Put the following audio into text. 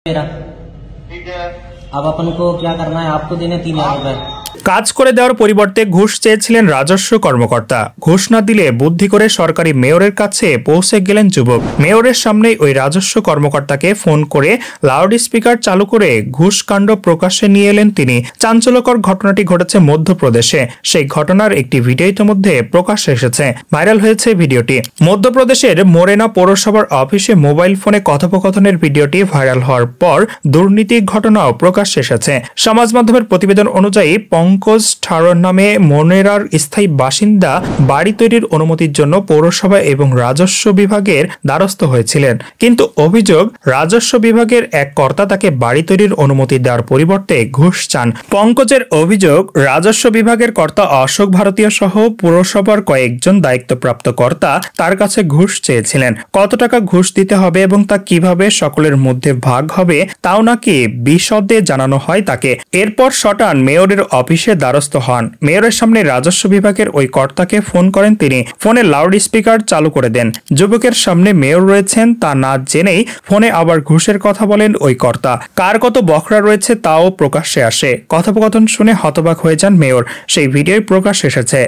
मेरा। अब अपन को क्या करना है, आपको देने 3,000 रुपए। কাজ করে দেওয়ার পরিবর্তে ঘুষ চেয়েছিলেন রাজস্ব কর্মকর্তা। ঘুষ না দিলে বুদ্ধি করে সরকারি মেয়রের কাছে পৌঁছে গেলেন যুবক। মেয়রের সামনেই ওই রাজস্ব কর্মকর্তাকে ফোন করে লাউড স্পিকার চালু করে ঘুষকাণ্ড প্রকাশ্যে নিয়ে এলেন তিনি। চাঞ্চল্যকর ঘটনাটি ঘটেছে মধ্যপ্রদেশে। সেই ঘটনার একটি ভিডিও ইতিমধ্যে প্রকাশ্যে এসেছে, ভাইরাল হয়েছে ভিডিওটি। মধ্যপ্রদেশের মোরেনা পৌরসভার অফিসে মোবাইল ফোনে কথোপকথনের ভিডিওটি ভাইরাল হওয়ার পর দুর্নীতির ঘটনাও প্রকাশ্যে এসেছে। সমাজ মাধ্যমের প্রতিবেদন অনুযায়ী পঙ্কজ ঠারর নামে মোরেনার স্থায়ী বাসিন্দা বাড়ি তৈরির অনুমতির জন্য পৌরসভা এবং রাজস্ব বিভাগের দ্বারস্থ হয়েছিলেন, কিন্তু অভিযোগ রাজস্ব বিভাগের এক কর্তা তাকে বাড়ি তৈরির অনুমতি দেওয়ার পরিবর্তে ঘুষ চান। পঙ্কজের অভিযোগ, রাজস্ব বিভাগের কর্তা অশোক ভারতীয় সহ পুরসভার কয়েকজন দায়িত্বপ্রাপ্ত কর্তা তার কাছে ঘুষ চেয়েছিলেন। কত টাকা ঘুষ দিতে হবে এবং তা কিভাবে সকলের মধ্যে ভাগ হবে তাও নাকি বিশদে জানানো হয় তাকে। এরপর শটান মেয়রের অফিসে দ্বারস্থ হন। মেয়রের সামনে রাজস্ব বিভাগের ওই কর্তাকে ফোন করেন তিনি। ফোনে লাউড স্পিকার চালু করে দেন। যুবকের সামনে মেয়র রয়েছেন তা না জেনেই ফোনে আবার ঘুষের কথা বলেন ওই কর্তা। কার কত বখরা রয়েছে তাও প্রকাশ্যে আসে। কথোপকথন শুনে হতবাক হয়ে যান মেয়র। সেই ভিডিওই প্রকাশ্যে এসেছে।